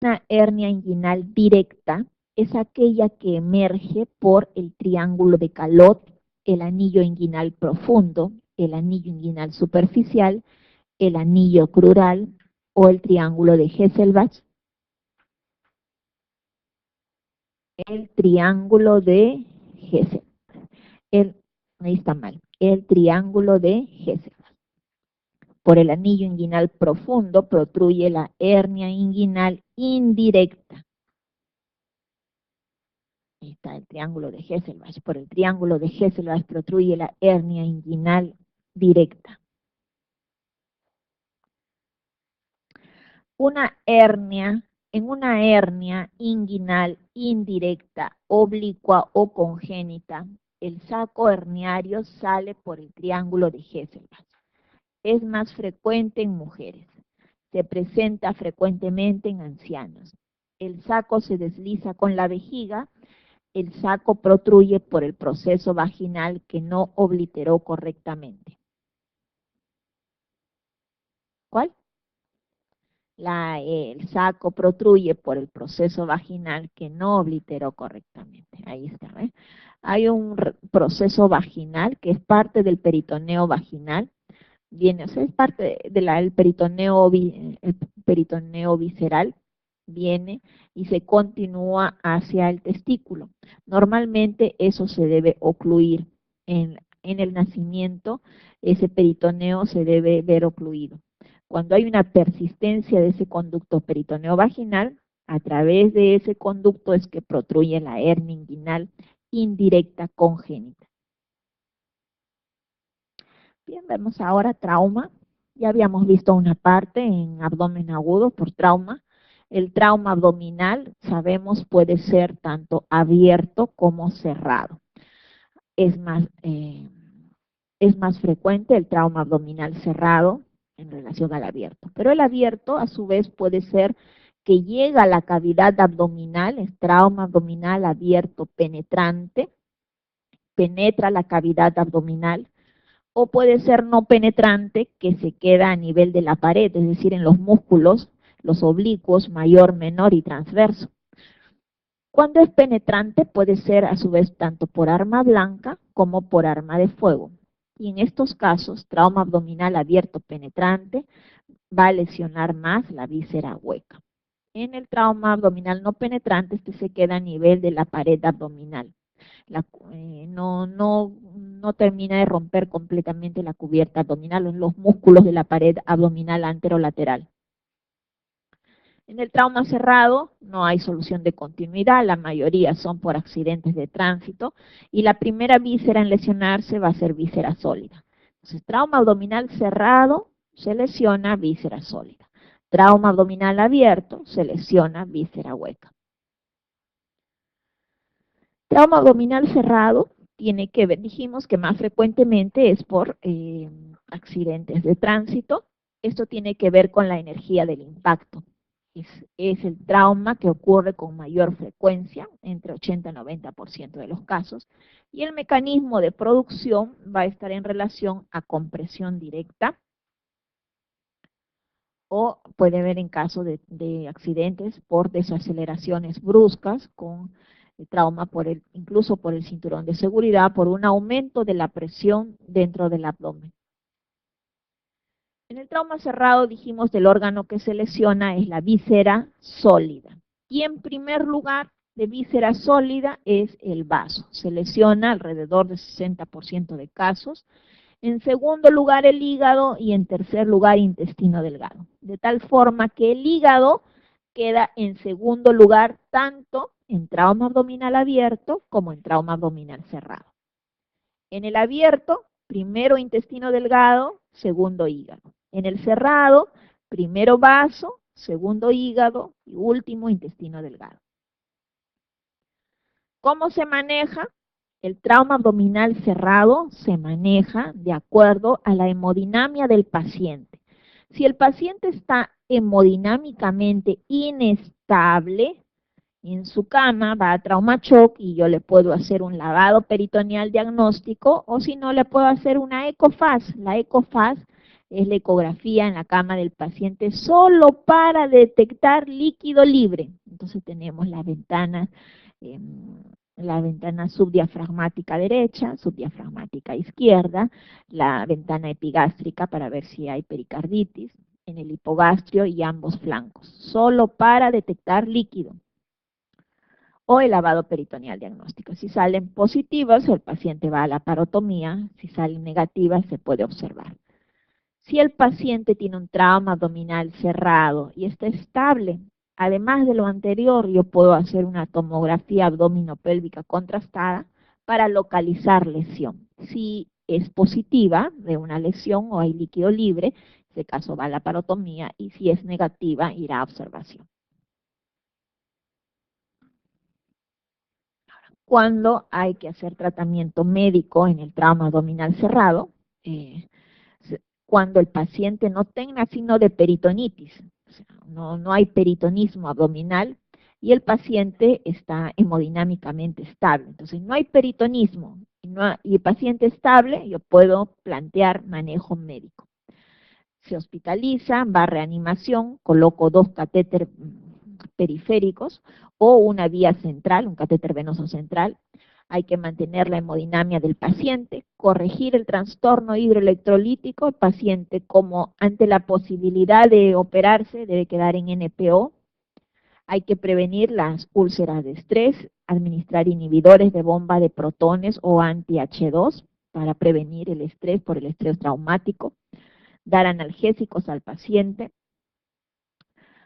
Una hernia inguinal directa es aquella que emerge por el triángulo de Calot, el anillo inguinal profundo, el anillo inguinal superficial, el anillo crural o el triángulo de Hesselbach. El triángulo de Hesselbach. Ahí está mal. El triángulo de Hesselbach. Por el anillo inguinal profundo protruye la hernia inguinal indirecta. Ahí está el triángulo de Hesselbach. Por el triángulo de Hesselbach protruye la hernia inguinal directa. En una hernia inguinal indirecta, oblicua o congénita, el saco herniario sale por el triángulo de Hesselbach. Es más frecuente en mujeres. Se presenta frecuentemente en ancianos. El saco se desliza con la vejiga. El saco protruye por el proceso vaginal que no obliteró correctamente. ¿Cuál? El saco protruye por el proceso vaginal que no obliteró correctamente. Ahí está. Hay un proceso vaginal que es parte del peritoneo vaginal. Viene, o sea, es parte del peritoneo visceral, viene y se continúa hacia el testículo. Normalmente eso se debe ocluir. En el nacimiento, ese peritoneo se debe ver ocluido. Cuando hay una persistencia de ese conducto peritoneo vaginal, a través de ese conducto es que protruye la hernia inguinal indirecta congénita. Bien, vemos ahora trauma. Ya habíamos visto una parte en abdomen agudo por trauma. El trauma abdominal, sabemos, puede ser tanto abierto como cerrado. Es más frecuente el trauma abdominal cerrado en relación al abierto. Pero el abierto, a su vez, puede ser que llega a la cavidad abdominal, es trauma abdominal abierto penetrante, penetra la cavidad abdominal, o puede ser no penetrante, que se queda a nivel de la pared, es decir, en los músculos, los oblicuos, mayor, menor y transverso. Cuando es penetrante, puede ser a su vez tanto por arma blanca como por arma de fuego. Y en estos casos, trauma abdominal abierto penetrante va a lesionar más la víscera hueca. En el trauma abdominal no penetrante, este se queda a nivel de la pared abdominal. No termina de romper completamente la cubierta abdominal, los músculos de la pared abdominal anterolateral. En el trauma cerrado no hay solución de continuidad, la mayoría son por accidentes de tránsito y la primera víscera en lesionarse va a ser víscera sólida. Entonces, trauma abdominal cerrado se lesiona víscera sólida. Trauma abdominal abierto se lesiona víscera hueca. Trauma abdominal cerrado tiene que ver, dijimos que más frecuentemente es por accidentes de tránsito. Esto tiene que ver con la energía del impacto. Es el trauma que ocurre con mayor frecuencia, entre 80 y 90% de los casos, y el mecanismo de producción va a estar en relación a compresión directa, o puede haber en caso de accidentes por desaceleraciones bruscas con trauma incluso por el cinturón de seguridad, por un aumento de la presión dentro del abdomen. En el trauma cerrado dijimos del órgano que se lesiona es la víscera sólida. Y en primer lugar de víscera sólida es el vaso. Se lesiona alrededor del 60% de casos. En segundo lugar el hígado y en tercer lugar intestino delgado. De tal forma que el hígado queda en segundo lugar tanto en trauma abdominal abierto como en trauma abdominal cerrado. En el abierto, primero intestino delgado, segundo hígado. En el cerrado, primero vaso, segundo hígado y último intestino delgado. ¿Cómo se maneja? El trauma abdominal cerrado se maneja de acuerdo a la hemodinamia del paciente. Si el paciente está hemodinámicamente inestable, en su cama va a trauma shock y yo le puedo hacer un lavado peritoneal diagnóstico, o si no le puedo hacer una ECOFAS. La ECOFAS es la ecografía en la cama del paciente solo para detectar líquido libre. Entonces tenemos eh, la ventana subdiafragmática derecha, subdiafragmática izquierda, la ventana epigástrica para ver si hay pericarditis en el hipogastrio y ambos flancos, solo para detectar líquido. O el lavado peritoneal diagnóstico. Si salen positivas, el paciente va a la parotomía; si salen negativas, se puede observar. Si el paciente tiene un trauma abdominal cerrado y está estable, además de lo anterior, yo puedo hacer una tomografía abdominopélvica contrastada para localizar lesión. Si es positiva de una lesión o hay líquido libre, en ese caso va a la parotomía, y si es negativa, irá a observación. Cuando hay que hacer tratamiento médico en el trauma abdominal cerrado, eh, cuando el paciente no tenga signo de peritonitis, o sea, no hay peritonismo abdominal y el paciente está hemodinámicamente estable. Entonces, no hay peritonismo y el paciente estable, yo puedo plantear manejo médico. Se hospitaliza, va a reanimación, coloco 2 catéteres periféricos o una vía central, un catéter venoso central. Hay que mantener la hemodinamia del paciente, corregir el trastorno hidroelectrolítico. El paciente, como ante la posibilidad de operarse, debe quedar en NPO. Hay que prevenir las úlceras de estrés, administrar inhibidores de bomba de protones o anti-H2 para prevenir el estrés por el estrés traumático, dar analgésicos al paciente,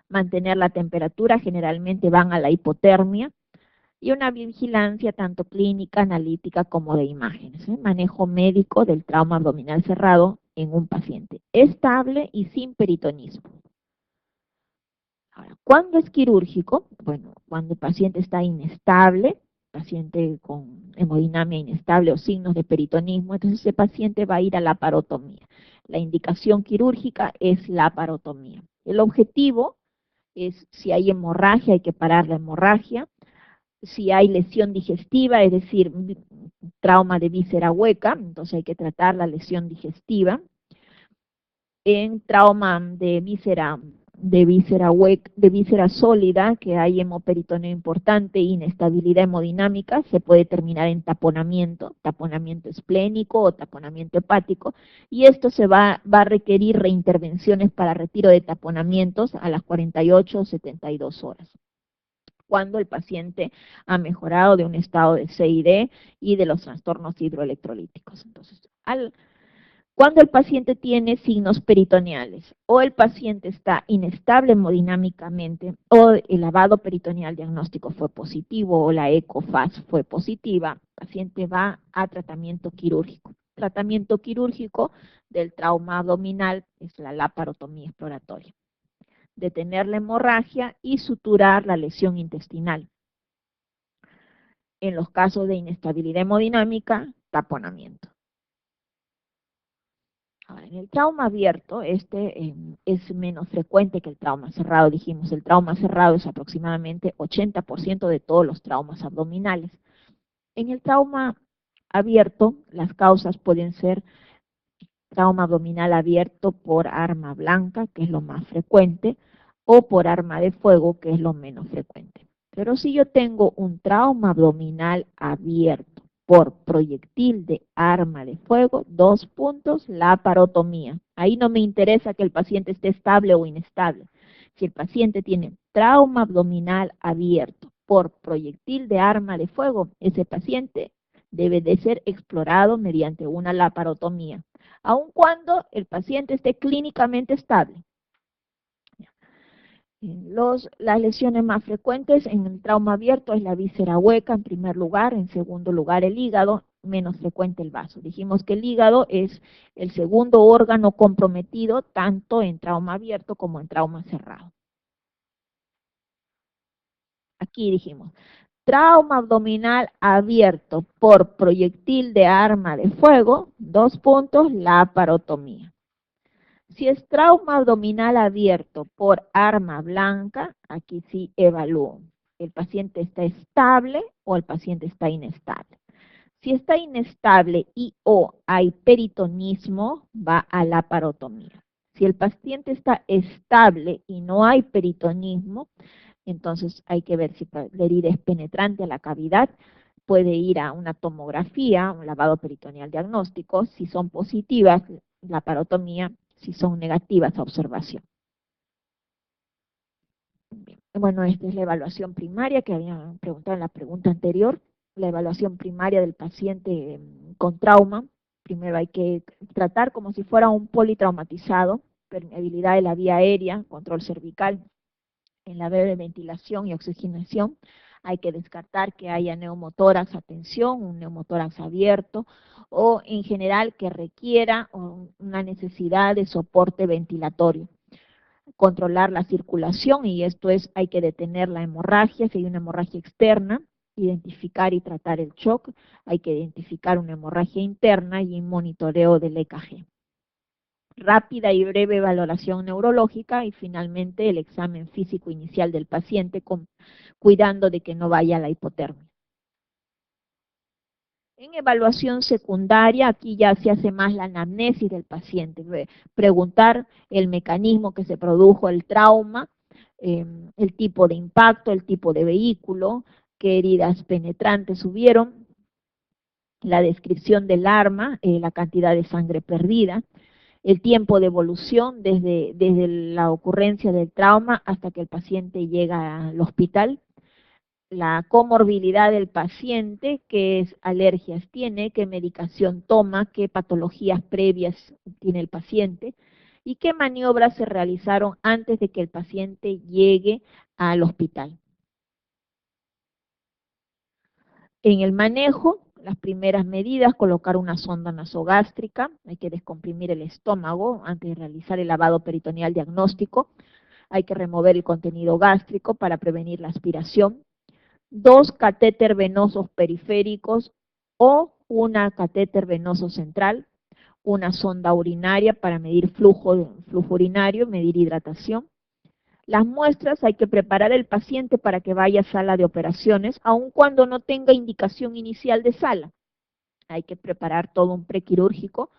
mantener la temperatura, generalmente van a la hipotermia, y una vigilancia tanto clínica, analítica como de imágenes. Manejo médico del trauma abdominal cerrado en un paciente estable y sin peritonismo. Ahora, ¿cuándo es quirúrgico? Bueno, cuando el paciente está inestable, paciente con hemodinamia inestable o signos de peritonismo, entonces ese paciente va a ir a la parotomía. La indicación quirúrgica es la parotomía. El objetivo es, si hay hemorragia, hay que parar la hemorragia. Si hay lesión digestiva, es decir, trauma de víscera hueca, entonces hay que tratar la lesión digestiva. En trauma de víscera sólida, que hay hemoperitoneo importante, inestabilidad hemodinámica, se puede terminar en taponamiento esplénico o taponamiento hepático, y esto va a requerir reintervenciones para retiro de taponamientos a las 48 o 72 horas. Cuando el paciente ha mejorado de un estado de CID y de los trastornos hidroelectrolíticos. Entonces, cuando el paciente tiene signos peritoneales o el paciente está inestable hemodinámicamente o el lavado peritoneal diagnóstico fue positivo o la ECOFAS fue positiva, el paciente va a tratamiento quirúrgico. Tratamiento quirúrgico del trauma abdominal es la laparotomía exploratoria. Detener la hemorragia y suturar la lesión intestinal. En los casos de inestabilidad hemodinámica, taponamiento. Ahora, en el trauma abierto, es menos frecuente que el trauma cerrado. Dijimos, el trauma cerrado es aproximadamente 80% de todos los traumas abdominales. En el trauma abierto, las causas pueden ser trauma abdominal abierto por arma blanca, que es lo más frecuente, o por arma de fuego, que es lo menos frecuente. Pero si yo tengo un trauma abdominal abierto por proyectil de arma de fuego, 2 puntos, laparotomía. Ahí no me interesa que el paciente esté estable o inestable. Si el paciente tiene trauma abdominal abierto por proyectil de arma de fuego, ese paciente debe de ser explorado mediante una laparotomía, aun cuando el paciente esté clínicamente estable. Las lesiones más frecuentes en el trauma abierto es la víscera hueca en primer lugar, en segundo lugar el hígado, menos frecuente el vaso. Dijimos que el hígado es el segundo órgano comprometido tanto en trauma abierto como en trauma cerrado. Aquí dijimos, trauma abdominal abierto por proyectil de arma de fuego, 2 puntos, laparotomía. Si es trauma abdominal abierto por arma blanca, aquí sí evalúo. ¿El paciente está estable o el paciente está inestable? Si está inestable y o hay peritonismo, va a laparotomía. Si el paciente está estable y no hay peritonismo, entonces hay que ver si la herida es penetrante a la cavidad, puede ir a una tomografía, un lavado peritoneal diagnóstico, si son positivas, laparotomía, si son negativas, observación. Bien. Bueno, esta es la evaluación primaria que habían preguntado en la pregunta anterior, la evaluación primaria del paciente con trauma. Primero hay que tratar como si fuera un politraumatizado, permeabilidad de la vía aérea, control cervical, en la breve ventilación y oxigenación. Hay que descartar que haya neumotórax, atención, un neumotórax abierto, o en general que requiera una necesidad de soporte ventilatorio. Controlar la circulación, y esto es, hay que detener la hemorragia, si hay una hemorragia externa, identificar y tratar el shock, hay que identificar una hemorragia interna y un monitoreo del EKG. Rápida y breve valoración neurológica y finalmente el examen físico inicial del paciente cuidando de que no vaya a la hipotermia. En evaluación secundaria, aquí ya se hace más la anamnesis del paciente, preguntar el mecanismo que se produjo el trauma, el tipo de impacto, el tipo de vehículo, qué heridas penetrantes hubieron, la descripción del arma, la cantidad de sangre perdida, el tiempo de evolución desde la ocurrencia del trauma hasta que el paciente llega al hospital, la comorbilidad del paciente, qué alergias tiene, qué medicación toma, qué patologías previas tiene el paciente y qué maniobras se realizaron antes de que el paciente llegue al hospital. En el manejo, las primeras medidas, colocar una sonda nasogástrica, hay que descomprimir el estómago antes de realizar el lavado peritoneal diagnóstico, hay que remover el contenido gástrico para prevenir la aspiración, 2 catéter venosos periféricos o una catéter venoso central, una sonda urinaria para medir flujo urinario, medir hidratación. Las muestras hay que preparar al paciente para que vaya a sala de operaciones, aun cuando no tenga indicación inicial de sala. Hay que preparar todo un prequirúrgico,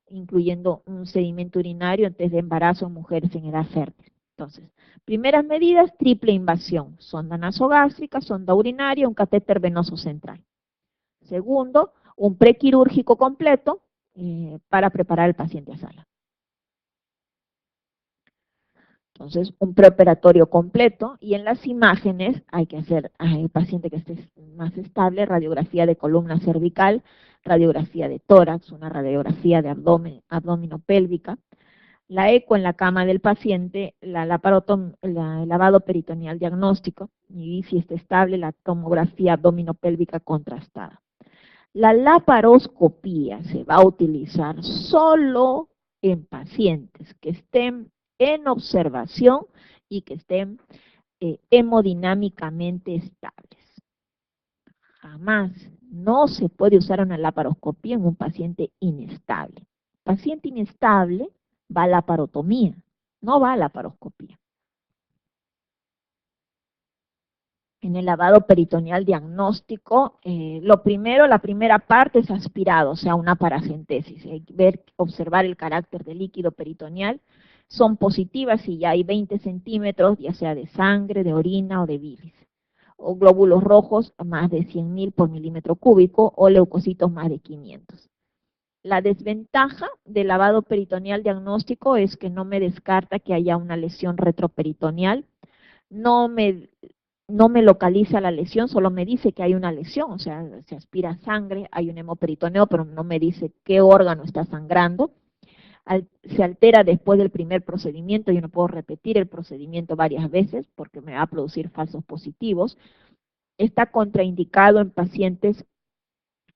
incluyendo un sedimento urinario antes de embarazo en mujeres en edad fértil. Entonces, primeras medidas, triple invasión, sonda nasogástrica, sonda urinaria, un catéter venoso central. Segundo, un prequirúrgico completo para preparar al paciente a sala. Entonces, un preoperatorio completo y en las imágenes hay que hacer al paciente que esté más estable, radiografía de columna cervical, radiografía de tórax, una radiografía de abdominopélvica, la eco en la cama del paciente, el lavado peritoneal diagnóstico y si está estable, la tomografía abdominopélvica contrastada. La laparoscopía se va a utilizar solo en pacientes que estén en observación y que estén hemodinámicamente estables. Jamás no se puede usar una laparoscopía en un paciente inestable. Paciente inestable va a laparotomía, no va a laparoscopía. En el lavado peritoneal diagnóstico, lo primero, la primera parte es aspirado, o sea, una paracentesis, observar el carácter del líquido peritoneal. Son positivas si ya hay 20 centímetros, ya sea de sangre, de orina o de bilis, o glóbulos rojos más de 100.000 por milímetro cúbico, o leucocitos más de 500. La desventaja del lavado peritoneal diagnóstico es que no me descarta que haya una lesión retroperitoneal, no me localiza la lesión, solo me dice que hay una lesión, o sea, se aspira sangre, hay un hemoperitoneo, pero no me dice qué órgano está sangrando. Se altera después del primer procedimiento, yo no puedo repetir el procedimiento varias veces porque me va a producir falsos positivos. Está contraindicado en pacientes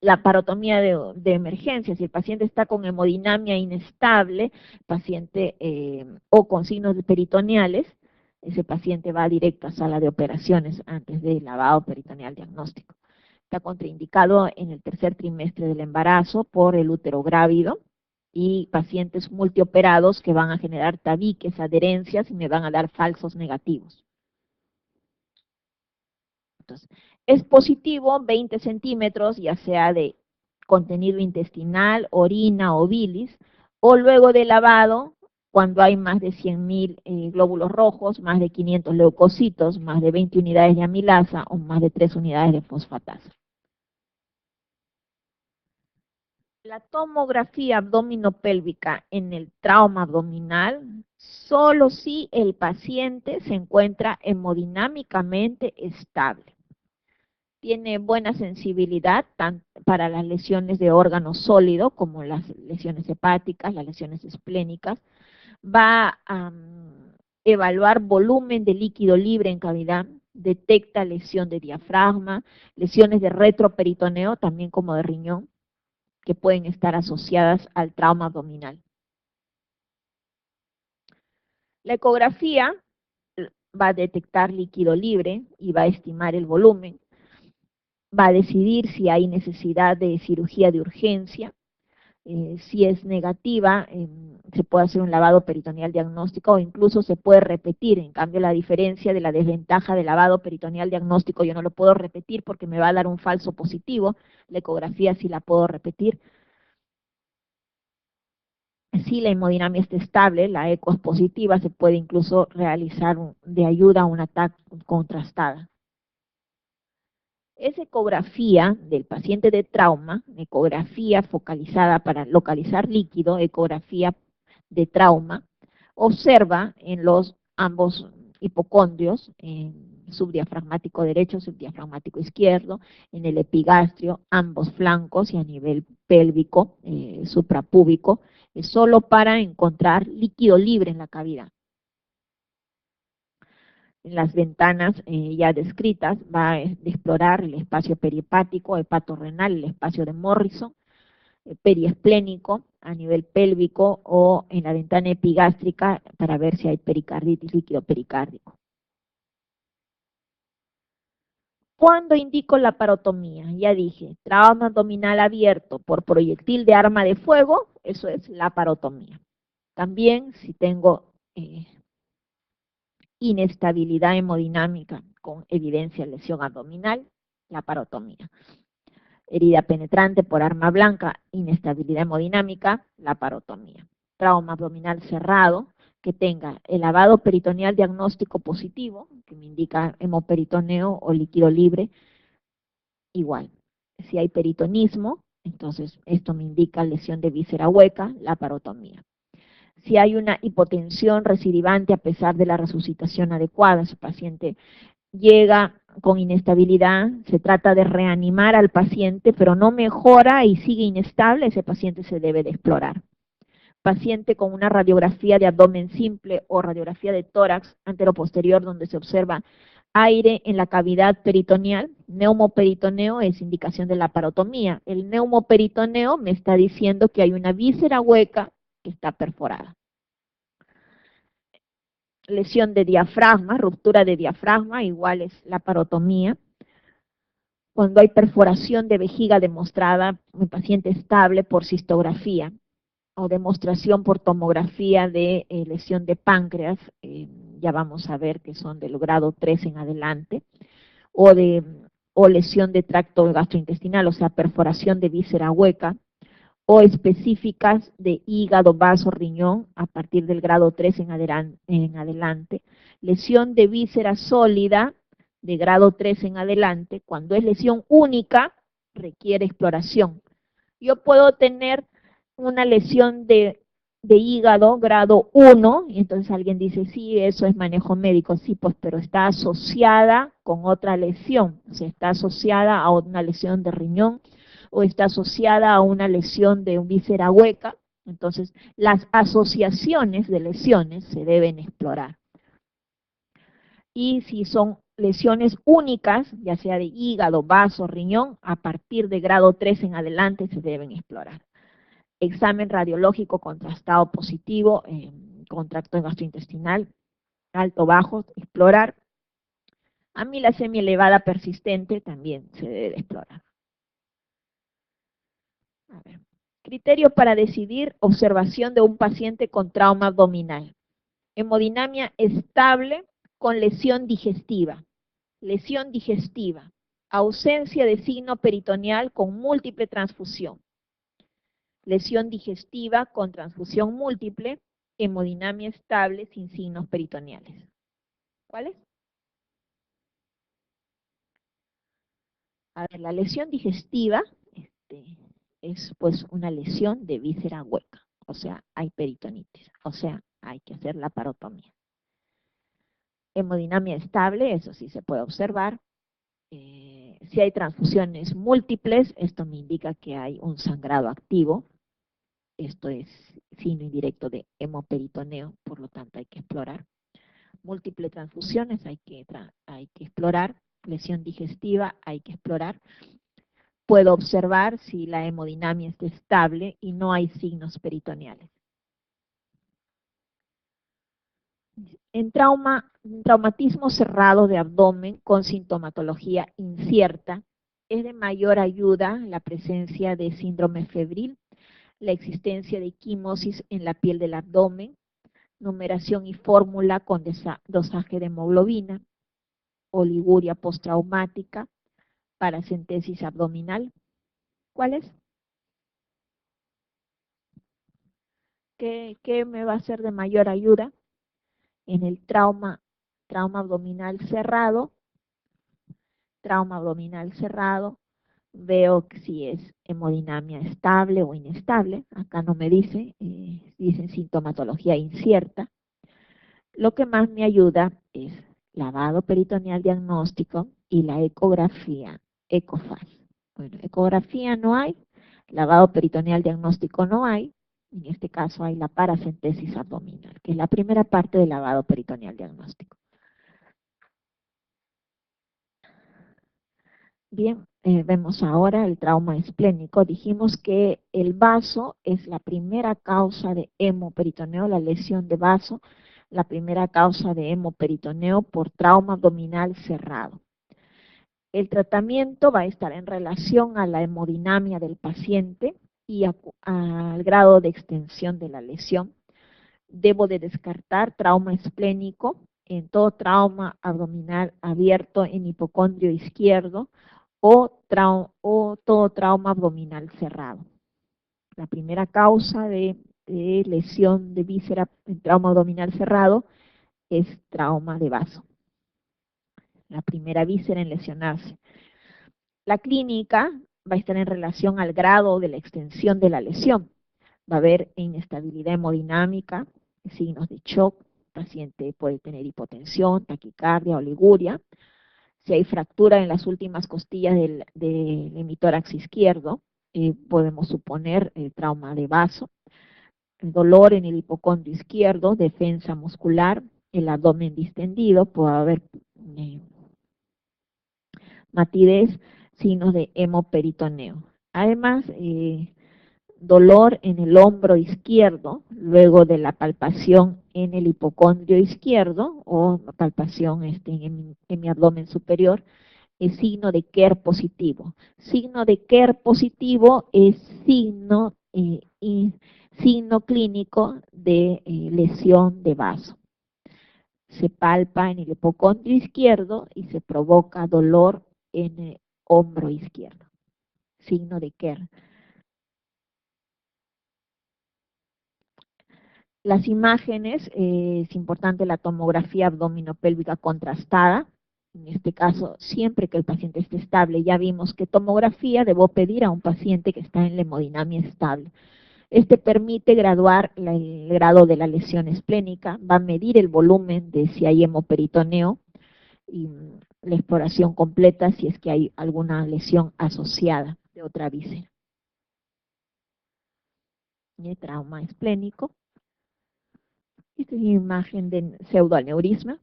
la parotomía de emergencia, si el paciente está con hemodinamia inestable, paciente o con signos peritoneales, ese paciente va directo a sala de operaciones antes del lavado peritoneal diagnóstico. Está contraindicado en el tercer trimestre del embarazo por el útero grávido y pacientes multioperados que van a generar tabiques, adherencias y me van a dar falsos negativos. Entonces, es positivo 20 centímetros, ya sea de contenido intestinal, orina o bilis, o luego de lavado, cuando hay más de 100.000 glóbulos rojos, más de 500 leucocitos, más de 20 unidades de amilasa o más de 3 unidades de fosfatasa. La tomografía abdominopélvica en el trauma abdominal solo si el paciente se encuentra hemodinámicamente estable. Tiene buena sensibilidad tanto para las lesiones de órgano sólido como las lesiones hepáticas, las lesiones esplénicas. Va a evaluar volumen de líquido libre en cavidad, detecta lesión de diafragma, lesiones de retroperitoneo, también como de riñón, que pueden estar asociadas al trauma abdominal. La ecografía va a detectar líquido libre y va a estimar el volumen, va a decidir si hay necesidad de cirugía de urgencia. Si es negativa, se puede hacer un lavado peritoneal diagnóstico o incluso se puede repetir. En cambio, la diferencia de la desventaja del lavado peritoneal diagnóstico, yo no lo puedo repetir porque me va a dar un falso positivo. La ecografía sí la puedo repetir. Si la hemodinamia está estable, la eco es positiva, se puede incluso realizar de ayuda a una TAC contrastada. Es ecografía del paciente de trauma, ecografía focalizada para localizar líquido, ecografía de trauma, observa en los ambos hipocondrios, subdiafragmático derecho, subdiafragmático izquierdo, en el epigastrio, ambos flancos y a nivel pélvico, suprapúbico, solo para encontrar líquido libre en la cavidad. En las ventanas ya descritas va a explorar el espacio perihepático, hepatorrenal, el espacio de Morrison, periesplénico a nivel pélvico o en la ventana epigástrica para ver si hay pericarditis, líquido pericárdico. ¿Cuándo indico la parotomía? Ya dije, trauma abdominal abierto por proyectil de arma de fuego, eso es la parotomía. También si tengo inestabilidad hemodinámica con evidencia de lesión abdominal, la parotomía. Herida penetrante por arma blanca, inestabilidad hemodinámica, la parotomía. Trauma abdominal cerrado, que tenga el lavado peritoneal diagnóstico positivo, que me indica hemoperitoneo o líquido libre, igual. Si hay peritonismo, entonces esto me indica lesión de víscera hueca, la parotomía. Si hay una hipotensión recidivante a pesar de la resucitación adecuada, su paciente llega con inestabilidad, se trata de reanimar al paciente, pero no mejora y sigue inestable, ese paciente se debe de explorar. Paciente con una radiografía de abdomen simple o radiografía de tórax anteroposterior donde se observa aire en la cavidad peritoneal, neumoperitoneo es indicación de la parotomía. El neumoperitoneo me está diciendo que hay una víscera hueca que está perforada. Lesión de diafragma, ruptura de diafragma, igual es la parotomía. Cuando hay perforación de vejiga demostrada en paciente estable por cistografía o demostración por tomografía de lesión de páncreas, ya vamos a ver que son del grado 3 en adelante, o lesión de tracto gastrointestinal, o sea, perforación de víscera hueca, o específicas de hígado, vaso, riñón, a partir del grado 3 en adelante, lesión de víscera sólida, de grado 3 en adelante, cuando es lesión única, requiere exploración. Yo puedo tener una lesión de hígado, grado 1, y entonces alguien dice, sí, eso es manejo médico, sí, pues, pero está asociada con otra lesión, o sea, está asociada a una lesión de riñón, o está asociada a una lesión de un víscera hueca, entonces las asociaciones de lesiones se deben explorar. Y si son lesiones únicas, ya sea de hígado, vaso, riñón, a partir de grado 3 en adelante se deben explorar. Examen radiológico contrastado positivo, con tracto gastrointestinal, alto, bajo, explorar. Amilasemia elevada persistente también se debe explorar. A ver. Criterio para decidir observación de un paciente con trauma abdominal. Hemodinamia estable con lesión digestiva. Lesión digestiva. ausencia de signo peritoneal con múltiple transfusión, lesión digestiva con transfusión múltiple, hemodinamia estable sin signos peritoneales. ¿Cuáles? A ver, la lesión digestiva es pues una lesión de víscera hueca, o sea, hay peritonitis, o sea, hay que hacer la parotomía. Hemodinamia estable, eso sí se puede observar. Si hay transfusiones múltiples, esto me indica que hay un sangrado activo. Esto es signo indirecto de hemoperitoneo, por lo tanto hay que explorar. Múltiples transfusiones hay que explorar. Lesión digestiva hay que explorar. Puedo observar si la hemodinamia está estable y no hay signos peritoneales. En traumatismo cerrado de abdomen con sintomatología incierta, es de mayor ayuda la presencia de síndrome febril, la existencia de equimosis en la piel del abdomen, numeración y fórmula con dosaje de hemoglobina, oliguria postraumática, paracentesis abdominal. ¿Cuál es? ¿Qué me va a ser de mayor ayuda? En el trauma abdominal cerrado, veo que si es hemodinamia estable o inestable, acá no me dice, dicen sintomatología incierta. Lo que más me ayuda es lavado peritoneal diagnóstico y la ecografía, ECOFAS. Bueno, ecografía no hay, lavado peritoneal diagnóstico no hay, en este caso hay la paracentesis abdominal, que es la primera parte del lavado peritoneal diagnóstico. Bien, vemos ahora el trauma esplénico. Dijimos que el vaso es la primera causa de hemoperitoneo, la lesión de vaso, la primera causa de hemoperitoneo por trauma abdominal cerrado. El tratamiento va a estar en relación a la hemodinamia del paciente y al grado de extensión de la lesión. Debo de descartar trauma esplénico en todo trauma abdominal abierto en hipocondrio izquierdo o todo trauma abdominal cerrado. La primera causa de lesión de víscera en trauma abdominal cerrado es trauma de vaso. La primera víscera en lesionarse. La clínica va a estar en relación al grado de la extensión de la lesión. Va a haber inestabilidad hemodinámica, signos de shock, el paciente puede tener hipotensión, taquicardia, oliguria. Si hay fractura en las últimas costillas del hemitórax izquierdo, podemos suponer el trauma de vaso. El dolor en el hipocondrio izquierdo, defensa muscular, el abdomen distendido, puede haber matidez, signos de hemoperitoneo. Además, dolor en el hombro izquierdo, luego de la palpación en el hipocondrio izquierdo o palpación en mi abdomen superior, es signo de Kerr positivo. Signo de Kerr positivo es signo clínico de lesión de vaso. Se palpa en el hipocondrio izquierdo y se provoca dolor en el hombro izquierdo. Signo de Kerr. Las imágenes, es importante la tomografía abdominopélvica contrastada. En este caso, siempre que el paciente esté estable, ya vimos que tomografía debo pedir a un paciente que está en la hemodinamia estable. Este permite graduar el grado de la lesión esplénica, va a medir el volumen de si hay hemoperitoneo y la exploración completa si es que hay alguna lesión asociada de otra víscera. Y trauma esplénico. Esta es una imagen de pseudoaneurisma.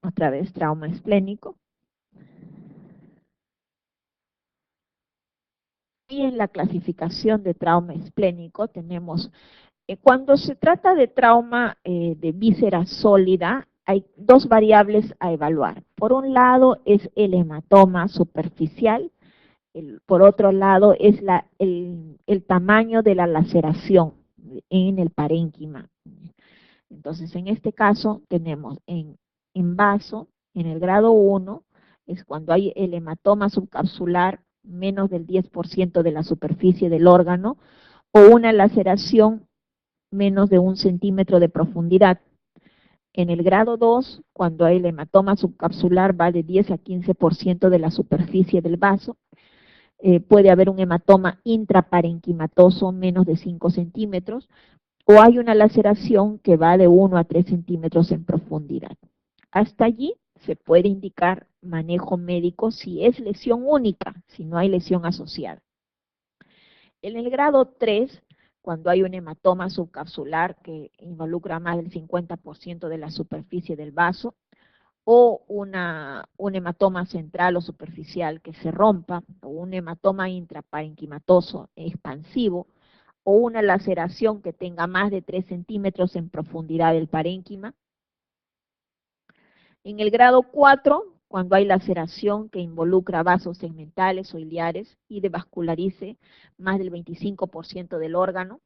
Otra vez trauma esplénico. Y en la clasificación de trauma esplénico tenemos, cuando se trata de trauma de víscera sólida, hay dos variables a evaluar. Por un lado es el hematoma superficial, por otro lado es el tamaño de la laceración en el parénquima. Entonces, en este caso tenemos en vaso En el grado 1 es cuando hay el hematoma subcapsular menos del 10% de la superficie del órgano o una laceración menos de 1 centímetro de profundidad. En el grado 2, cuando el hematoma subcapsular va de 10 a 15% de la superficie del vaso, puede haber un hematoma intraparenquimatoso menos de 5 centímetros, o hay una laceración que va de 1 a 3 centímetros en profundidad. Hasta allí se puede indicar manejo médico si es lesión única, si no hay lesión asociada. En el grado 3, cuando hay un hematoma subcapsular que involucra más del 50% de la superficie del vaso, o un hematoma central o superficial que se rompa, o un hematoma intraparenquimatoso expansivo, o una laceración que tenga más de 3 centímetros en profundidad del parénquima. En el grado 4, cuando hay laceración que involucra vasos segmentales o iliares y devascularice más del 25% del órgano,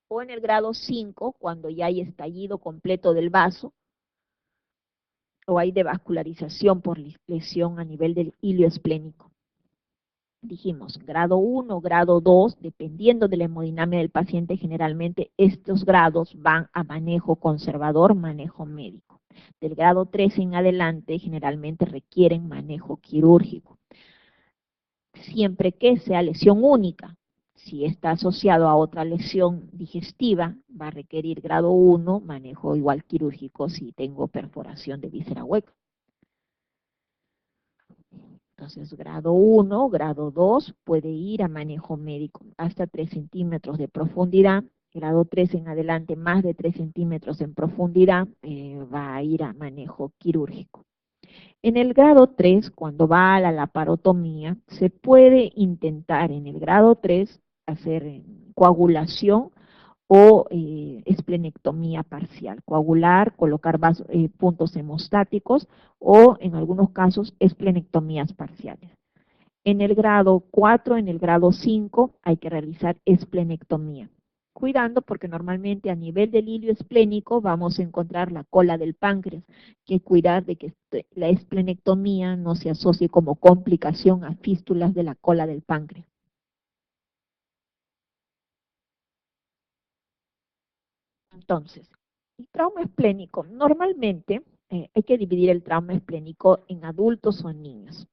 o en el grado 5, cuando ya hay estallido completo del vaso, o hay devascularización por lesión a nivel del hilio esplénico. Dijimos, grado 1, grado 2, dependiendo de la hemodinamia del paciente, generalmente estos grados van a manejo conservador, manejo médico. Del grado 3 en adelante, generalmente requieren manejo quirúrgico, siempre que sea lesión única. Si está asociado a otra lesión digestiva, va a requerir grado 1, manejo igual quirúrgico si tengo perforación de víscera hueca. Entonces, grado 1, grado 2 puede ir a manejo médico hasta 3 centímetros de profundidad. Grado 3 en adelante, más de 3 centímetros en profundidad, va a ir a manejo quirúrgico. En el grado 3, cuando va a la laparotomía, se puede intentar en el grado 3 hacer coagulación o esplenectomía parcial, coagular, colocar puntos hemostáticos o en algunos casos esplenectomías parciales. En el grado 4, en el grado 5 hay que realizar esplenectomía, cuidando porque normalmente a nivel del hilio esplénico vamos a encontrar la cola del páncreas, que cuidar de que la esplenectomía no se asocie como complicación a fístulas de la cola del páncreas. Entonces, el trauma esplénico, normalmente hay que dividir el trauma esplénico en adultos o en niños.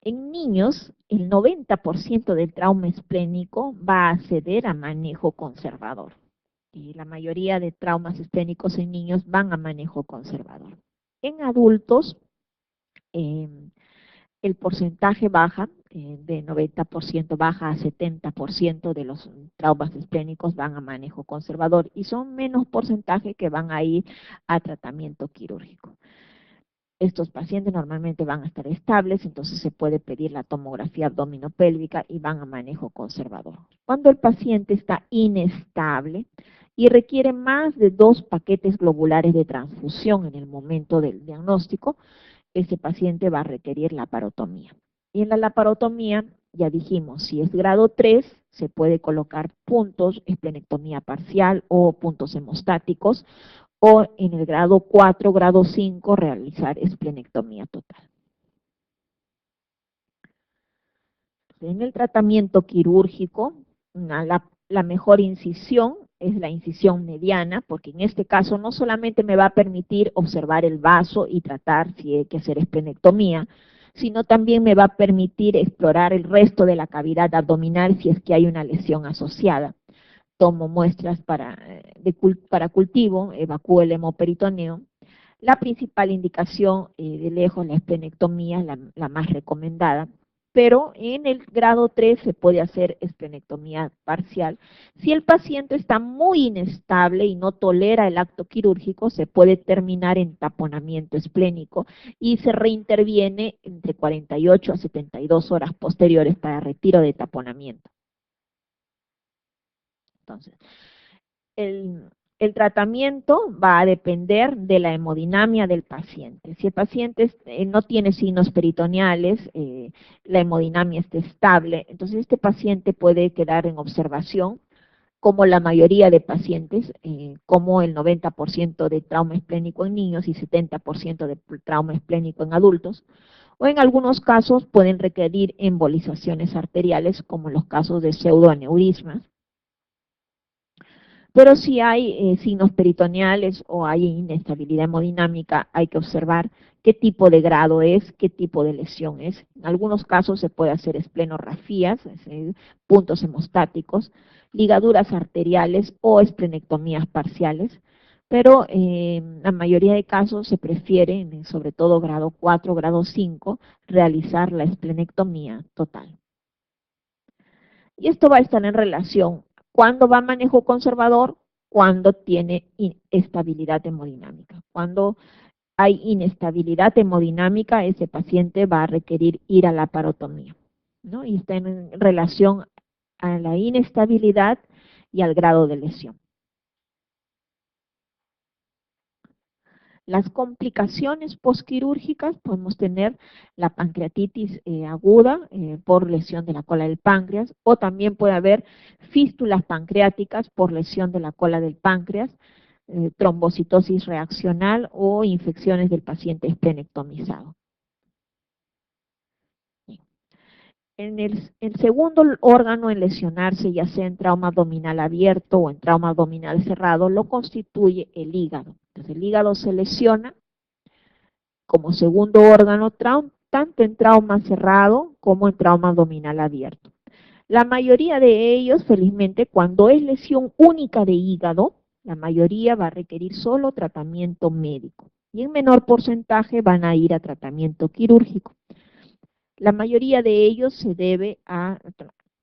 En niños, el 90% del trauma esplénico va a acceder a manejo conservador. Y la mayoría de traumas esplénicos en niños van a manejo conservador. En adultos, eh, el porcentaje baja, de 90% baja a 70% de los traumas esplénicos van a manejo conservador y son menos porcentaje que van a ir a tratamiento quirúrgico. Estos pacientes normalmente van a estar estables, entonces se puede pedir la tomografía abdominopélvica y van a manejo conservador. Cuando el paciente está inestable y requiere más de 2 paquetes globulares de transfusión en el momento del diagnóstico, ese paciente va a requerir laparotomía. Y en la laparotomía, ya dijimos, si es grado 3, se puede colocar puntos, esplenectomía parcial o puntos hemostáticos, o en el grado 4, grado 5, realizar esplenectomía total. En el tratamiento quirúrgico, la mejor incisión es la incisión mediana, porque en este caso no solamente me va a permitir observar el vaso y tratar si hay que hacer esplenectomía, sino también me va a permitir explorar el resto de la cavidad abdominal si es que hay una lesión asociada. Tomo muestras para cultivo, evacúo el hemoperitoneo. La principal indicación de lejos, la esplenectomía, la más recomendada, pero en el grado 3 se puede hacer esplenectomía parcial. Si el paciente está muy inestable y no tolera el acto quirúrgico, se puede terminar en taponamiento esplénico y se reinterviene entre 48 a 72 horas posteriores para retiro de taponamiento. Entonces, el tratamiento va a depender de la hemodinamia del paciente. Si el paciente no tiene signos peritoneales, la hemodinamia está estable, entonces este paciente puede quedar en observación como la mayoría de pacientes, como el 90% de trauma esplénico en niños y 70% de trauma esplénico en adultos, o en algunos casos pueden requerir embolizaciones arteriales, como en los casos de pseudoaneurismas. Pero si hay signos peritoneales o hay inestabilidad hemodinámica, hay que observar qué tipo de grado es, qué tipo de lesión es. En algunos casos se puede hacer esplenorrafías, es decir, puntos hemostáticos, ligaduras arteriales o esplenectomías parciales, pero en la mayoría de casos se prefiere, sobre todo grado 4, grado 5, realizar la esplenectomía total. Y esto va a estar en relación cuando va a manejo conservador, cuando tiene estabilidad hemodinámica. Cuando hay inestabilidad hemodinámica, ese paciente va a requerir ir a la parotomía, ¿no? Y está en relación a la inestabilidad y al grado de lesión. Las complicaciones postquirúrgicas, podemos tener la pancreatitis aguda por lesión de la cola del páncreas, o también puede haber fístulas pancreáticas por lesión de la cola del páncreas, trombocitosis reaccional o infecciones del paciente esplenectomizado. El segundo órgano en lesionarse, ya sea en trauma abdominal abierto o en trauma abdominal cerrado, lo constituye el hígado. Entonces el hígado se lesiona como segundo órgano, tanto en trauma cerrado como en trauma abdominal abierto. La mayoría de ellos, felizmente, cuando es lesión única de hígado, la mayoría va a requerir solo tratamiento médico y en menor porcentaje van a ir a tratamiento quirúrgico. La mayoría de ellos se debe a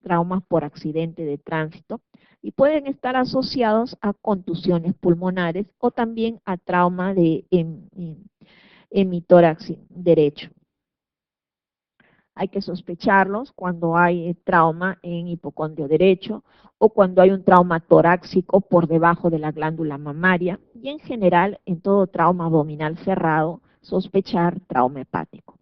traumas por accidente de tránsito y pueden estar asociados a contusiones pulmonares o también a trauma de hemitórax derecho. Hay que sospecharlos cuando hay trauma en hipocondrio derecho o cuando hay un trauma torácico por debajo de la glándula mamaria, y en general en todo trauma abdominal cerrado sospechar trauma hepático.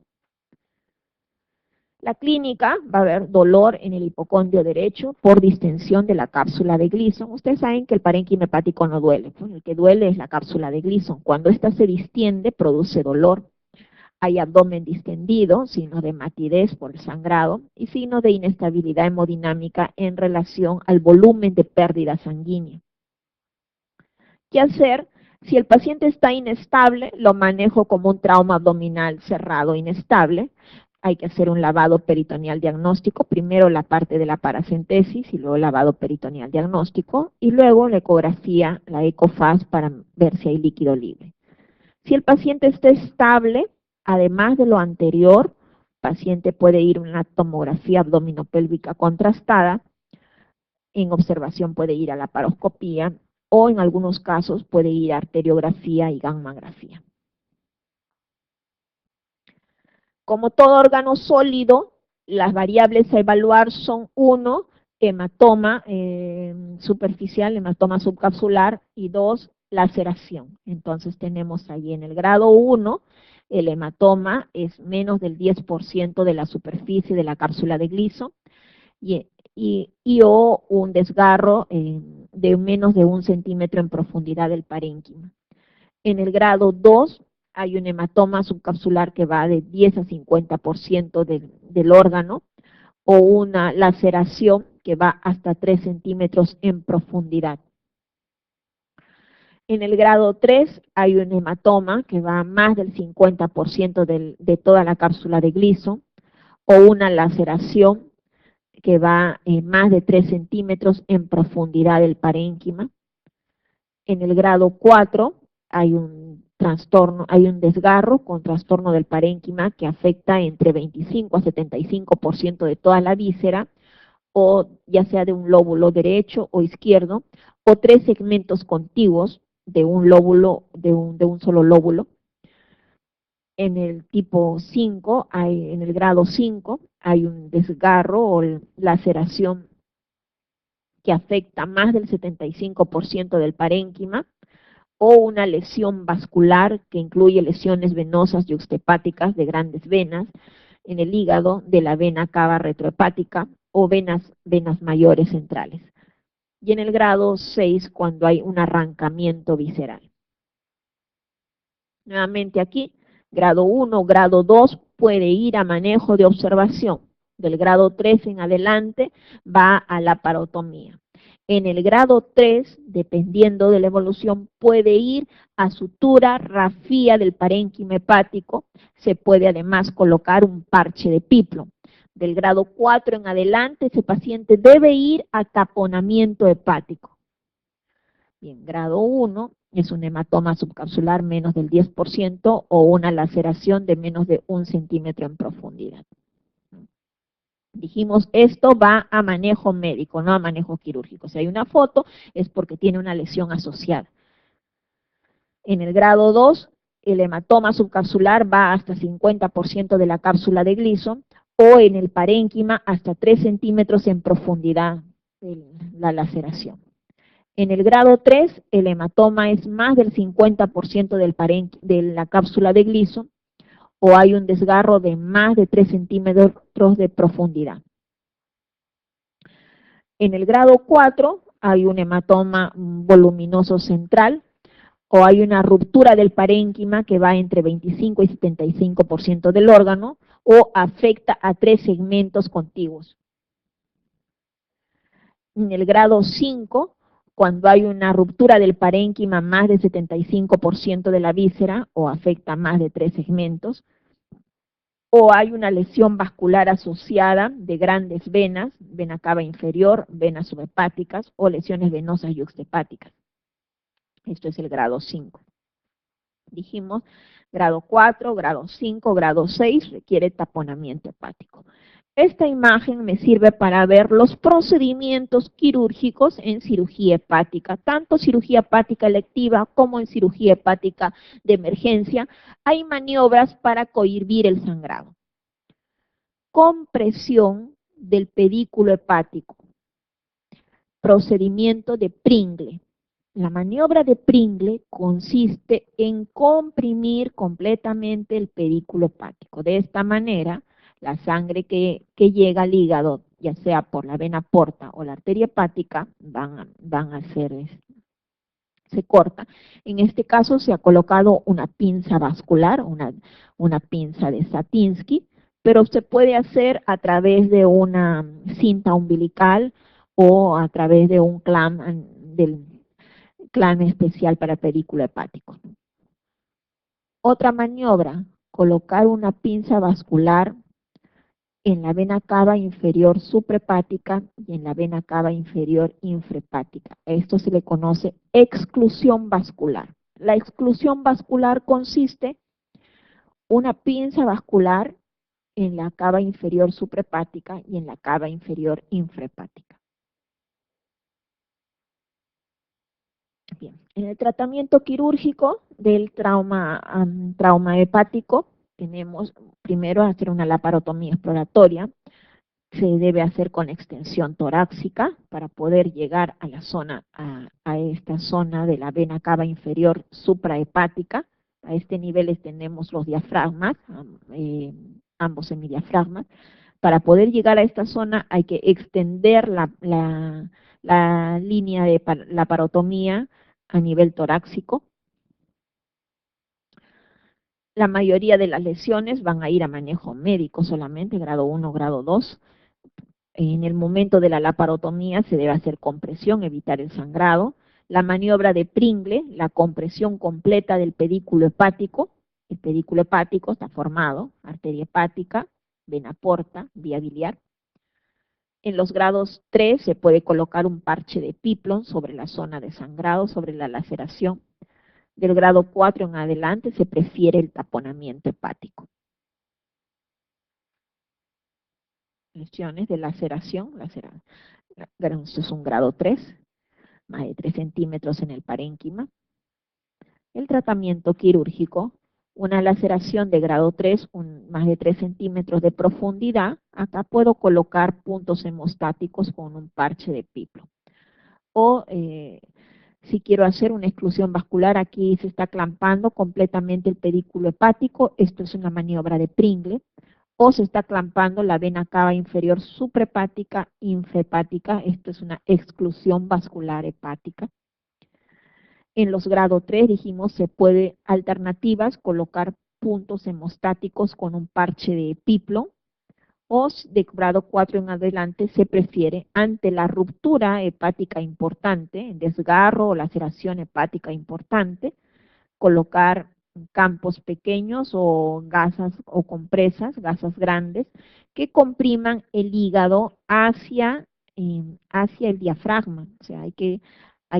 La clínica va a haber dolor en el hipocondrio derecho por distensión de la cápsula de Gleason. Ustedes saben que el parénquima hepático no duele, pues el que duele es la cápsula de Gleason. Cuando ésta se distiende produce dolor. Hay abdomen distendido, signos de matidez por el sangrado y signos de inestabilidad hemodinámica en relación al volumen de pérdida sanguínea. ¿Qué hacer? Si el paciente está inestable, lo manejo como un trauma abdominal cerrado inestable. Hay que hacer un lavado peritoneal diagnóstico, primero la parte de la paracentesis y luego el lavado peritoneal diagnóstico y luego la ecografía, la ecofaz para ver si hay líquido libre. Si el paciente está estable, además de lo anterior, el paciente puede ir a una tomografía abdominopélvica contrastada, en observación puede ir a la laparoscopía o en algunos casos puede ir a arteriografía y gammagrafía. Como todo órgano sólido, las variables a evaluar son 1, hematoma superficial, hematoma subcapsular, y 2, laceración. Entonces tenemos ahí en el grado 1, el hematoma es menos del 10% de la superficie de la cápsula de Gleason, o un desgarro de menos de 1 centímetro en profundidad del parénquima. En el grado 2 hay un hematoma subcapsular que va de 10 a 50% del órgano, o una laceración que va hasta 3 centímetros en profundidad. En el grado 3 hay un hematoma que va a más del 50% de toda la cápsula de Gleason, o una laceración que va más de 3 centímetros en profundidad del parénquima. En el grado 4 hay un trastorno, hay un desgarro con trastorno del parénquima que afecta entre 25 a 75% de toda la víscera, o ya sea de un lóbulo derecho o izquierdo, o 3 segmentos contiguos de un lóbulo, de un solo lóbulo. En el tipo 5, en el grado 5, hay un desgarro o laceración que afecta más del 75% del parénquima, o una lesión vascular que incluye lesiones venosas yuxtahepáticas de grandes venas en el hígado, de la vena cava retrohepática o venas mayores centrales. y en el grado 6 cuando hay un arrancamiento visceral. Nuevamente aquí, grado 1, grado 2 puede ir a manejo de observación. Del grado 3 en adelante va a la parotomía. En el grado 3, dependiendo de la evolución, puede ir a sutura, rafía del parénquima hepático. Se puede además colocar un parche de piplo. Del grado 4 en adelante, ese paciente debe ir a taponamiento hepático. Bien, grado 1 es un hematoma subcapsular menos del 10% o una laceración de menos de 1 centímetro en profundidad. Dijimos, esto va a manejo médico, no a manejo quirúrgico. Si hay una foto, es porque tiene una lesión asociada. En el grado 2, el hematoma subcapsular va hasta 50% de la cápsula de Gleason, o en el parénquima hasta 3 centímetros en profundidad de la laceración. En el grado 3, el hematoma es más del 50% de la cápsula de Gleason, o hay un desgarro de más de 3 centímetros de profundidad. En el grado 4 hay un hematoma voluminoso central, o hay una ruptura del parénquima que va entre 25 y 75% del órgano, o afecta a 3 segmentos contiguos. En el grado 5, cuando hay una ruptura del parénquima más del 75% de la víscera, o afecta más de 3 segmentos, o hay una lesión vascular asociada de grandes venas, vena cava inferior, venas subhepáticas, o lesiones venosas yuxtahepáticas. Esto es el grado 5. Dijimos, grado 4, grado 5, grado 6 requiere taponamiento hepático. Esta imagen me sirve para ver los procedimientos quirúrgicos en cirugía hepática, tanto cirugía hepática electiva como en cirugía hepática de emergencia. Hay maniobras para cohibir el sangrado. Compresión del pedículo hepático. Procedimiento de Pringle. La maniobra de Pringle consiste en comprimir completamente el pedículo hepático. De esta manera, la sangre que llega al hígado, ya sea por la vena porta o la arteria hepática, se corta. En este caso se ha colocado una pinza vascular, una pinza de Satinsky, pero se puede hacer a través de una cinta umbilical o a través de un clamp del clamp especial para pedículo hepático. Otra maniobra, colocar una pinza vascular en la vena cava inferior suprahepática y en la vena cava inferior infrahepática. Esto se le conoce exclusión vascular. La exclusión vascular consiste en una pinza vascular en la cava inferior suprahepática y en la cava inferior infrahepática. Bien, en el tratamiento quirúrgico del trauma hepático, tenemos primero hacer una laparotomía exploratoria. Se debe hacer con extensión torácica para poder llegar a la zona, a esta zona de la vena cava inferior suprahepática. A este nivel tenemos los diafragmas, ambos semidiafragmas. Para poder llegar a esta zona hay que extender la línea de laparotomía a nivel torácico. La mayoría de las lesiones van a ir a manejo médico solamente, grado 1, grado 2. En el momento de la laparotomía se debe hacer compresión, evitar el sangrado. La maniobra de Pringle, la compresión completa del pedículo hepático. El pedículo hepático está formado, arteria hepática, vena porta, vía biliar. En los grados 3 se puede colocar un parche de Piplon sobre la zona de sangrado, sobre la laceración. Del grado 4 en adelante se prefiere el taponamiento hepático. Lesiones de laceración, esto es un grado 3, más de 3 centímetros en el parénquima. El tratamiento quirúrgico, una laceración de grado 3, más de 3 centímetros de profundidad. Acá puedo colocar puntos hemostáticos con un parche de Piplon. O si quiero hacer una exclusión vascular, aquí se está clampando completamente el pedículo hepático. Esto es una maniobra de Pringle. o se está clampando la vena cava inferior suprahepática, infrahepática, esto es una exclusión vascular hepática. En los grado 3 dijimos se puede alternativas colocar puntos hemostáticos con un parche de piplo, o de grado 4 en adelante se prefiere ante la ruptura hepática importante, desgarro o laceración hepática importante, colocar campos pequeños o gasas o compresas, gasas grandes, que compriman el hígado hacia el diafragma. O sea, hay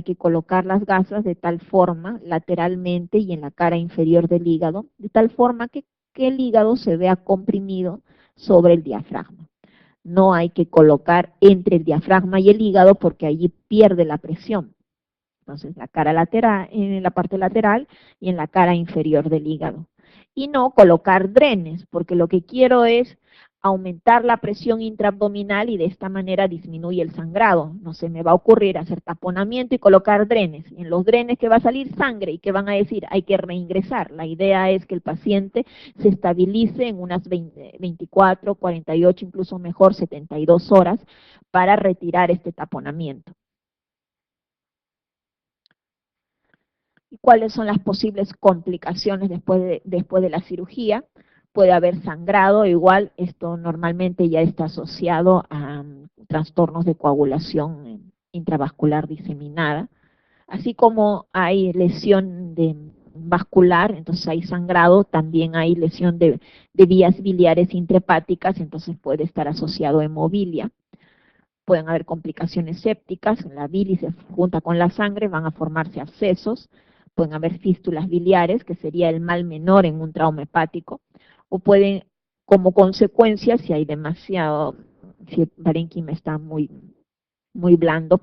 que colocar las gasas de tal forma, lateralmente y en la cara inferior del hígado, de tal forma que el hígado se vea comprimido sobre el diafragma. No hay que colocar entre el diafragma y el hígado porque allí pierde la presión. Entonces, la cara lateral, en la parte lateral y en la cara inferior del hígado. Y no colocar drenes, porque lo que quiero es aumentar la presión intraabdominal y de esta manera disminuye el sangrado. No se me va a ocurrir hacer taponamiento y colocar drenes. En los drenes que va a salir sangre y que van a decir hay que reingresar. La idea es que el paciente se estabilice en unas 24, 48, incluso mejor 72 horas para retirar este taponamiento. ¿Y cuáles son las posibles complicaciones después de la cirugía? Puede haber sangrado, igual esto normalmente ya está asociado a trastornos de coagulación intravascular diseminada, así como hay lesión vascular, entonces hay sangrado, también hay lesión de vías biliares intrahepáticas, entonces puede estar asociado a hemofilia. Pueden haber complicaciones sépticas, la bilis se junta con la sangre, van a formarse abscesos, pueden haber fístulas biliares, que sería el mal menor en un trauma hepático, o pueden, como consecuencia, si hay demasiado, si el parénquima está muy blando,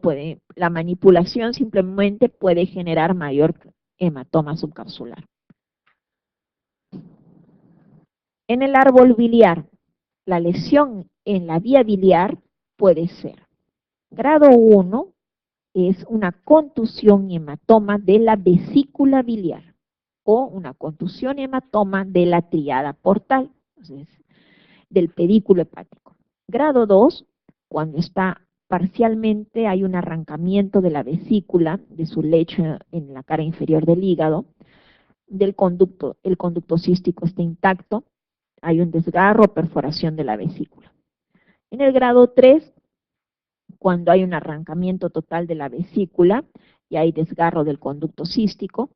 la manipulación simplemente puede generar mayor hematoma subcapsular. En el árbol biliar, la lesión en la vía biliar puede ser grado 1, es una contusión y hematoma de la vesícula biliar o una contusión y hematoma de la tríada portal, entonces, del pedículo hepático. Grado 2, cuando está parcialmente, hay un arrancamiento de la vesícula, de su lecho en la cara inferior del hígado, del conducto, el conducto cístico está intacto, hay un desgarro o perforación de la vesícula. En el grado 3, cuando hay un arrancamiento total de la vesícula y hay desgarro del conducto cístico.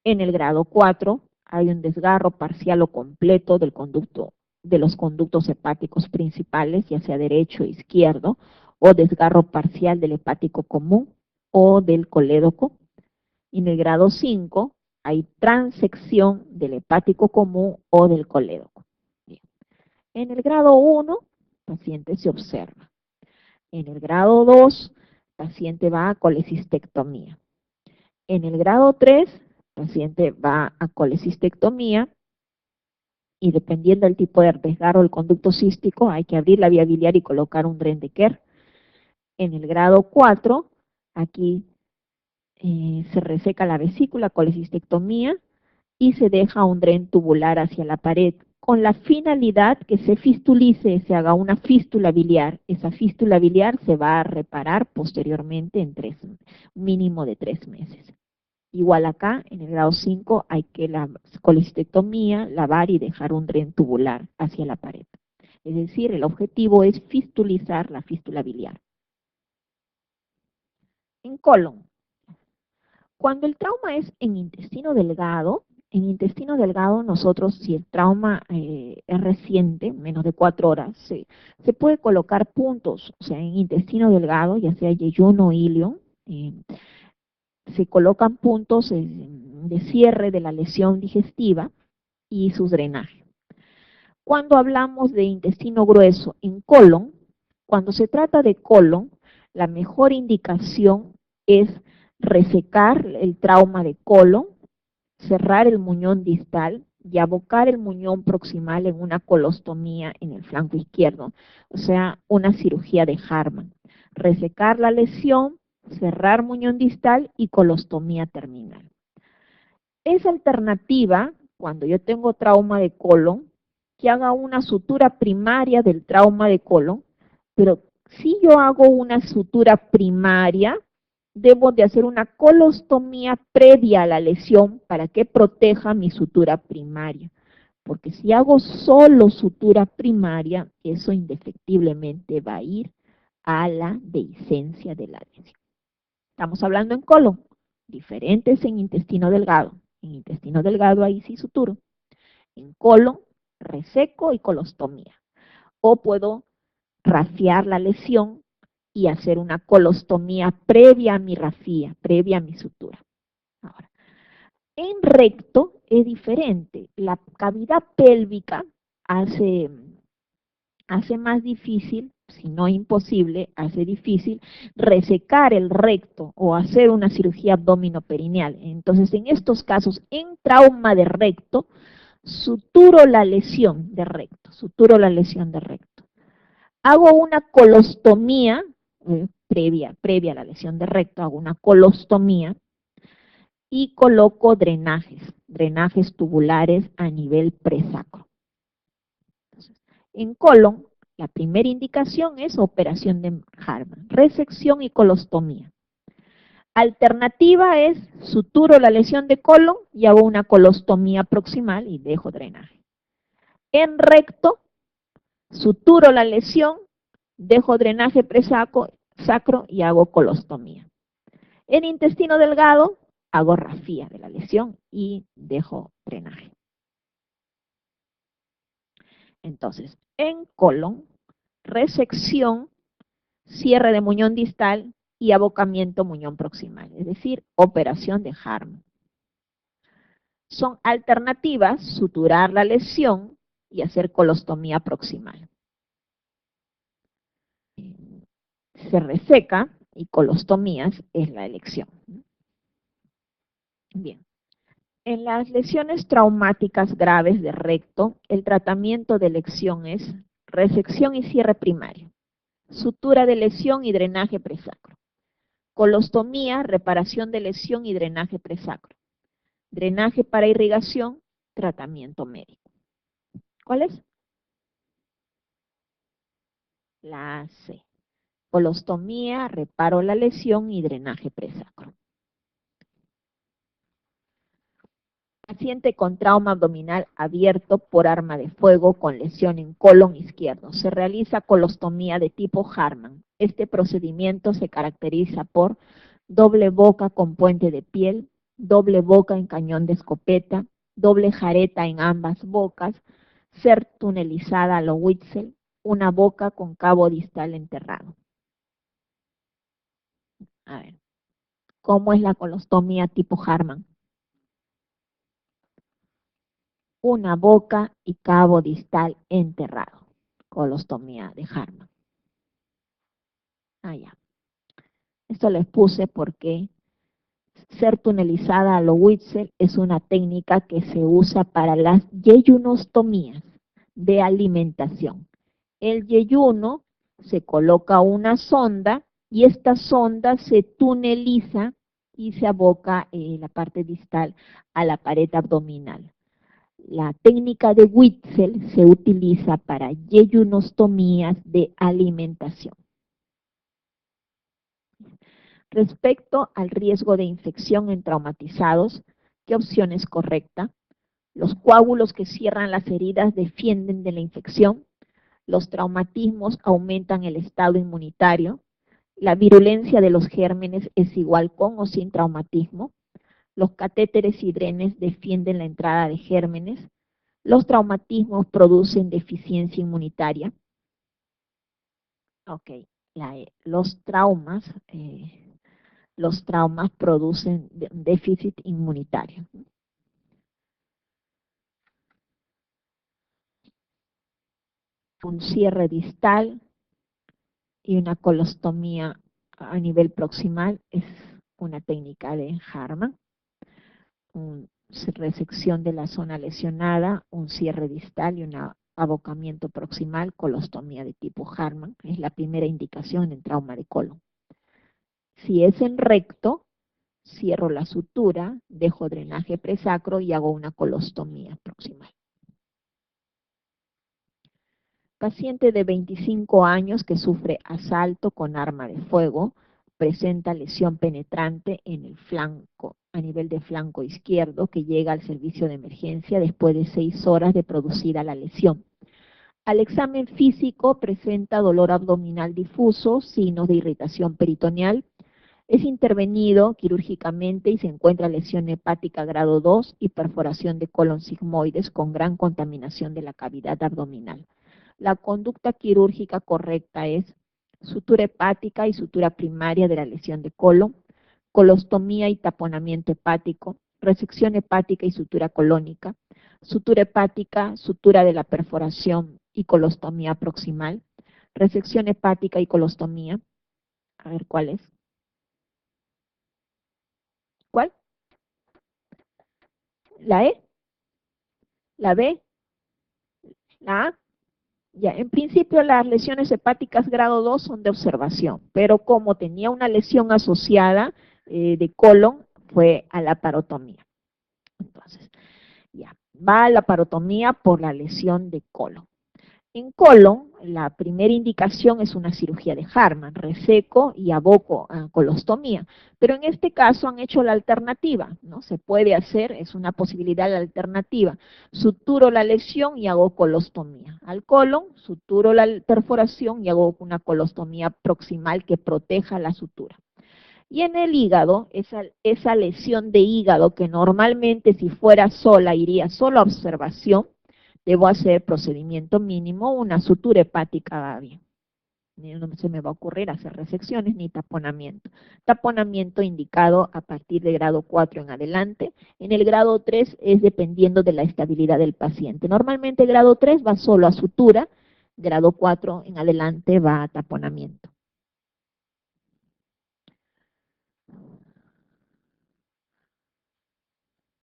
En el grado 4 hay un desgarro parcial o completo del conducto, de los conductos hepáticos principales, ya sea derecho o izquierdo, o desgarro parcial del hepático común o del colédoco. Y en el grado 5 hay transección del hepático común o del colédoco. Bien. En el grado 1, el paciente se observa. En el grado 2, el paciente va a colecistectomía. En el grado 3, el paciente va a colecistectomía y dependiendo del tipo de desgarro del conducto cístico, hay que abrir la vía biliar y colocar un dren de Kerr. En el grado 4, aquí se reseca la vesícula, colecistectomía, y se deja un dren tubular hacia la pared, con la finalidad que se fistulice, se haga una fístula biliar. Esa fístula biliar se va a reparar posteriormente en mínimo de 3 meses. Igual acá, en el grado 5, hay que la colecistectomía, lavar y dejar un dren tubular hacia la pared. Es decir, el objetivo es fistulizar la fístula biliar. En colon, cuando el trauma es en intestino delgado nosotros, si el trauma es reciente, menos de 4 horas, se puede colocar puntos, o sea, en intestino delgado, ya sea yeyuno o ilion, se colocan puntos de cierre de la lesión digestiva y su drenaje. Cuando hablamos de intestino grueso en colon, cuando se trata de colon, la mejor indicación es resecar el trauma de colon, cerrar el muñón distal y abocar el muñón proximal en una colostomía en el flanco izquierdo, o sea, una cirugía de Hartmann. Resecar la lesión, cerrar muñón distal y colostomía terminal. Esa alternativa, cuando yo tengo trauma de colon, que haga una sutura primaria del trauma de colon, pero si yo hago una sutura primaria, debo de hacer una colostomía previa a la lesión para que proteja mi sutura primaria. Porque si hago solo sutura primaria, eso indefectiblemente va a ir a la dehiscencia de la lesión. Estamos hablando en colon, diferentes en intestino delgado. En intestino delgado ahí sí suturo. En colon, reseco y colostomía. O puedo rafiar la lesión y hacer una colostomía previa a mi rafía, previa a mi sutura. Ahora, en recto es diferente. La cavidad pélvica hace más difícil, si no imposible, hace difícil resecar el recto o hacer una cirugía abdominoperineal. Entonces, en estos casos, en trauma de recto, suturo la lesión de recto, Hago una colostomía previa a la lesión de recto, hago una colostomía y coloco drenajes tubulares a nivel presacro. Entonces, en colon, la primera indicación es operación de Hartmann, resección y colostomía. Alternativa es suturo la lesión de colon y hago una colostomía proximal y dejo drenaje. En recto, suturo la lesión, dejo drenaje presacro y hago colostomía. En intestino delgado, hago rafía de la lesión y dejo drenaje. Entonces, en colon, resección, cierre de muñón distal y abocamiento muñón proximal, es decir, operación de Hartmann. Son alternativas suturar la lesión y hacer colostomía proximal. Se reseca y colostomías es la elección. Bien. En las lesiones traumáticas graves de recto, el tratamiento de elección es resección y cierre primario, sutura de lesión y drenaje presacro, colostomía, reparación de lesión y drenaje presacro, drenaje para irrigación, tratamiento médico. ¿Cuál es? La C. Colostomía, reparo la lesión y drenaje presacro. Paciente con trauma abdominal abierto por arma de fuego con lesión en colon izquierdo. Se realiza colostomía de tipo Hartmann. Este procedimiento se caracteriza por doble boca con puente de piel, doble boca en cañón de escopeta, doble jareta en ambas bocas, ser tunelizada a lo Witzel, una boca con cabo distal enterrado. A ver, ¿cómo es la colostomía tipo Hartmann? Una boca y cabo distal enterrado. Colostomía de Hartmann. Ah, ya. Esto les puse porque ser tunelizada a lo Witzel es una técnica que se usa para las yeyunostomías de alimentación. El yeyuno se coloca una sonda y esta sonda se tuneliza y se aboca la parte distal a la pared abdominal. La técnica de Witzel se utiliza para yeyunostomías de alimentación. Respecto al riesgo de infección en traumatizados, ¿qué opción es correcta? Los coágulos que cierran las heridas defienden de la infección. Los traumatismos aumentan el estado inmunitario. La virulencia de los gérmenes es igual con o sin traumatismo. Los catéteres y drenes defienden la entrada de gérmenes. Los traumatismos producen deficiencia inmunitaria. Ok, los traumas producen déficit inmunitario. Un cierre distal y una colostomía a nivel proximal es una técnica de Hartmann. Resección de la zona lesionada, un cierre distal y un abocamiento proximal, colostomía de tipo Hartmann, es la primera indicación en trauma de colon. Si es en recto, cierro la sutura, dejo drenaje presacro y hago una colostomía proximal. Paciente de 25 años que sufre asalto con arma de fuego, presenta lesión penetrante en el flanco, a nivel de flanco izquierdo, que llega al servicio de emergencia después de 6 horas de producida la lesión. Al examen físico presenta dolor abdominal difuso, signos de irritación peritoneal, es intervenido quirúrgicamente y se encuentra lesión hepática grado 2 y perforación de colon sigmoides con gran contaminación de la cavidad abdominal. La conducta quirúrgica correcta es sutura hepática y sutura primaria de la lesión de colon, colostomía y taponamiento hepático, resección hepática y sutura colónica, sutura hepática, sutura de la perforación y colostomía proximal, resección hepática y colostomía. A ver, ¿cuál es? ¿Cuál? ¿La E? ¿La B? ¿La A? Ya, en principio las lesiones hepáticas grado 2 son de observación, pero como tenía una lesión asociada de colon, fue a la parotomía. Entonces, ya, va a la parotomía por la lesión de colon. En colon, la primera indicación es una cirugía de Hartmann, reseco y aboco a colostomía, pero en este caso han hecho la alternativa, ¿no? Se puede hacer, es una posibilidad la alternativa, suturo la lesión y hago colostomía. Al colon, suturo la perforación y hago una colostomía proximal que proteja la sutura. Y en el hígado, esa lesión de hígado que normalmente si fuera sola iría solo a observación, debo hacer procedimiento mínimo, una sutura hepática va bien. No se me va a ocurrir hacer resecciones ni taponamiento. Taponamiento indicado a partir de grado 4 en adelante. En el grado 3 es dependiendo de la estabilidad del paciente. Normalmente grado 3 va solo a sutura, grado 4 en adelante va a taponamiento.